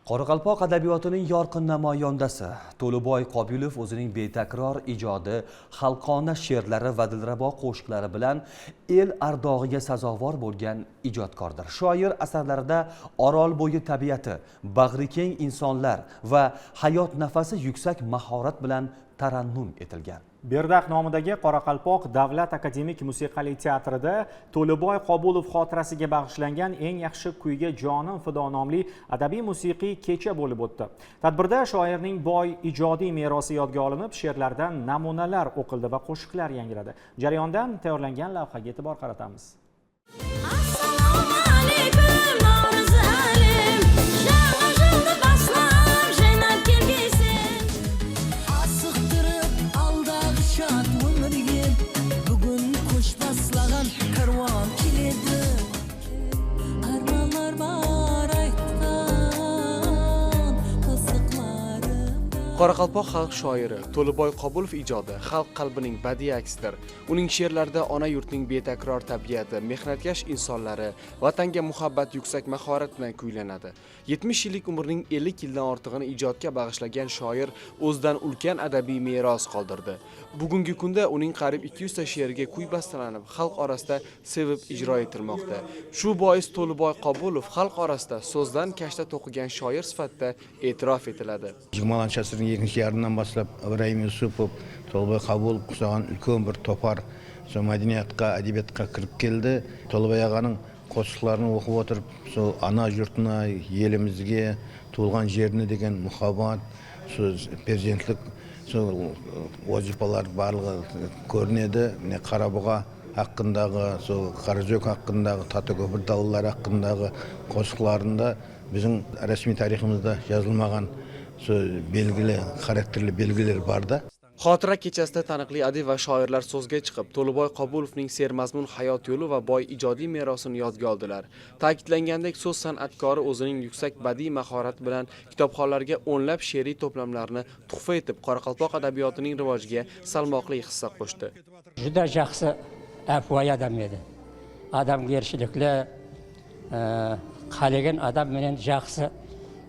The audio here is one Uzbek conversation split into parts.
Qoraqalpoq adabiyotining yorqin namoyandasi To'liboy Qobilov o'zining betakror ijodi, xalqona she'rlari va dilrabo qo'shiqlari bilan el ardog'iga sazovor bo'lgan ijodkordir. Shoir asarlarida Orol bo'yi tabiati, bag'rikeng insonlar va hayot nafasi yuksak mahorat bilan tarannum etilgan. Berdaq nomidagi Qoraqalpoq Davlat akademik musiqali teatrida To'liboy Qobilov xotirasiga bag'ishlangan eng yaxshi kuyga jonim fido nomli adabiy musiqiy kecha bo'lib o'tdi. Tadbirda shoirning boy ijodiy merosi yodga olinib, she'rlardan namunalar o'qildi va qo'shiqlar yangradi. Jarayondan tayyorlangan lavhaga e'tibor qaratamiz. Qoraqalpoq xalq shoiri To'liboy Qobilov ijodi xalq qalbining badiiy aksidir. Uning she'rlarida ona yurtning betakror tabiati, mehnatkash insonlari, vatanga muhabbat yuksak mahorat bilan kuylanadi. 70 yillik umrining 50 yildan ortig'ini ijodga bag'ishlagan shoir o'zidan ulkan adabiy meros qoldirdi. Bugungi kunda uning qariyb 200 ta she'riga kuy bastalanib, xalq orasida sevib ijro etilmoqda. Shu bois To'liboy Qobilov xalq orasida so'zdan kashta to'qigan shoir sifatida e'tirof etiladi. 20 asrning ikkinchi yarmidan boshlab Ibrahim Yusupov, To'liboy Qobilov qursag'an ulkan bir topar madaniyatga, adabiyotga kirib keldi. To'liboy og'aning qo'shiqlarini o'qib o'tirib, ana yurtni, elimizga, tug'ilgan yerni degan muhabbat, prezidentlik vazifalar barligi ko'rinadi. Qarabog'a haqqındagi, Qarajok haqqındagi, Tatako'pir dalalar haqqındagi qo'shiqlarında bizning rasmiy tariximizda yozilmagan belgili, xarakterli belgilar borda. Xotira kechasida taniqli adib va shoirlar so'zga chiqib, To'liboy Qobilovning sermazmun hayot yo'li va boy ijodiy merosini yodga oldilar. Ta'kidlangandek, so'z san'atkori o'zining yuksak badiiy mahorati bilan kitobxonlarga o'nlab she'riy to'plamlarni tuhfa etib, Qoraqalpoq adabiyotining rivojiga salmoqli hissa qo'shdi. Juda yaxshi afvoy odam edi. Adamgarchilikli, qalagan odam bilan yaxshi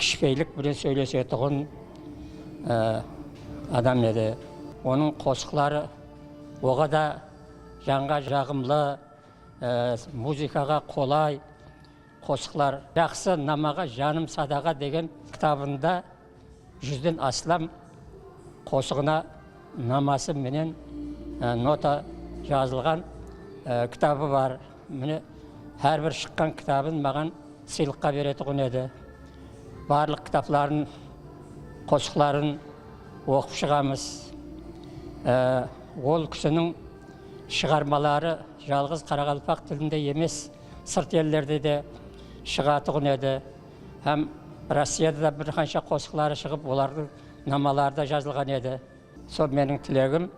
kishpeylik bilan söyleseydiğin adam edi. Onun qo'shiqlari oğa da жаңға жағымлы, muzikaga qolay qo'shiqlar. Yaxshi namaga жаным sadaqa degan kitabında жүзден aslam qo'shig'ina namasi bilan nota yozilgan kitobi bor. Meni har bir chiqqan kitobini mаған siyliqqa beradigan edi. Barliq kitapların, qo'shiqlarin o'qib chiqamiz. Ol kişinin шығармалары жалғыз Қарақалпақ тілінде емес, сырт елдерде де шығатығын еді. Hem Россияда да бір қанша qo'shiqlari шығып, олардың намалары да жазылған еді. Сол менің тілегім,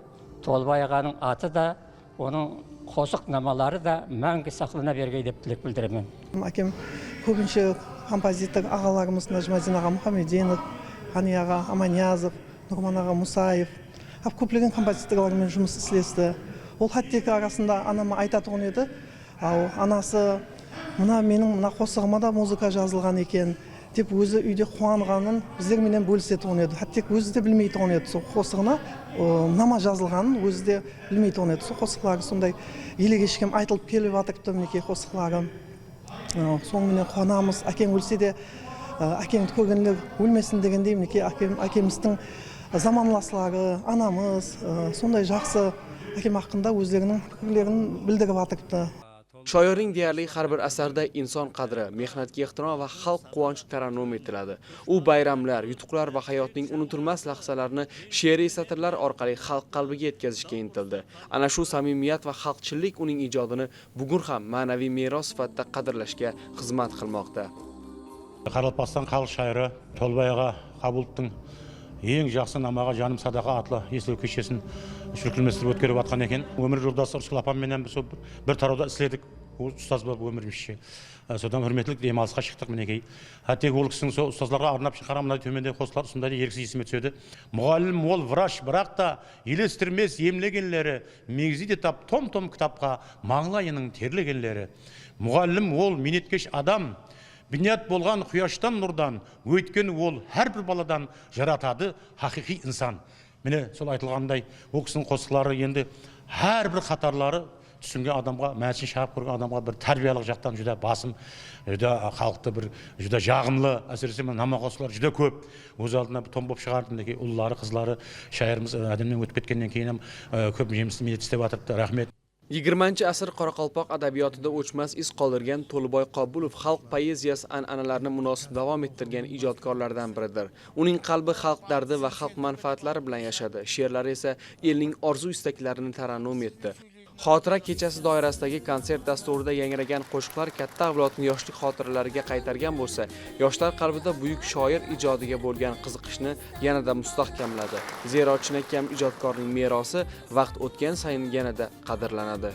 Толыбай ағаның аты да, оның qo'shiq намалары да мәңгі сақлана бергей деп тілек білдіремін. Әкем көбінше композитор ағаларымыз Нәжмәдин аға Мұхамединов, Ғани аға Аманиязов, Нұрман аға Мұсаев, көптеген композиторлармен жұмыс істесті. Ол хаттекі арасында анама айтатұғын еді. Анасы, мына менің мына қосығыма да музыка жазылған екен деп өзі үйде қуанғанын біздерменен бөлісетұғын еді. Хаттек өзі де білмейтұғын еді. Сол қосығына нама жазылғанын өзі де білмейтұғын еді. Сол қосықлары сондай еле кешкем айтылып келіп атырыпты мінекей қосықлары. Соңымен қуанамыз. Әкем өлсе де әкемді көргенлер өлмесін дегендей мінекей әкеміздің заманласлары, анамыз сондай жақсы әкем hakkında o'zlarining fikrlarini bildirib atibdi. Shoirning deyarli har bir asarda inson qadri, mehnatga ehtirom va xalq quvonchi tarannum etiladi. U bayramlar, yutuqlar va hayotning unutilmas lahzalarini she'riy satrlar orqali xalq qalbiga yetkazishga intildi. Ana shu samimiyat va xalqchillik uning ijodini bugun ham ma'naviy meros sifatida qadrlashga xizmat qilmoqda. Qaraqalpaqston xalq shoiri To'liboy aға Qobilovning ең жақсы намаға жаным садақа атлы естілу кешесін шүркілместіріп өткеріп атқан екен. Өмір жолдасы Рысқұл апамменен бір тарауда істедік, ұстаз болып өмірімізше. Содан hürmetlik демалысқа шықтық мінекей. Әттек ол кісінің ұстазларға арнап қарамына төменде қосылар ұсындай еріксіз есіме түседі. Мұғалім ол врач, бірақ та елестірмес емлегенлері, мегзі де тап том-том кітапқа маңлайының терлегенлері. Мұғалім ол минеткеш адам, Bünyat болған құяштан нұрдан, өйткені ол әрбір баладан жаратады хақиқи инсан. Міне сол айтылғандай, ол кісінің қосқылары енді әрбір қатарлары түсінген адамға, мәнсін шағып көрген адамға бір тәрбиялық жақтан жүдә басым, жүдә халықты бір жүдә жағымлы, әсіресе намаз оқушылар жүдә көп. Өз алдына бір том болып шығарды, ұллары, қызлары, шайырымыз әдемнен өтіп кеткеннен кейін көп жемісті милет істеп жатырыпты. Рахмет. 20-asr Qoraqalpoq adabiyotida o'chmas iz qoldirgan To'liboy Qobulov xalq poeziyasi an'analarini munosib davom ettirgan ijodkorlardan biridir. Uning qalbi xalq dardi va xalq manfaatlari bilan yashadi. She'rlari esa elning orzu-istaklarini tarannum etdi. Xotira kechasi doirasidagi konsert dasturida yangragan qo'shiqlar katta avlodni yoshlik xotiralariga qaytargan bo'lsa, yoshlar qalbida buyuk shoir ijodiga bo'lgan qiziqishni yanada mustahkamladi. Zero chinakam ijodkorning merosi vaqt o'tgan sayin yanada qadrlanadi.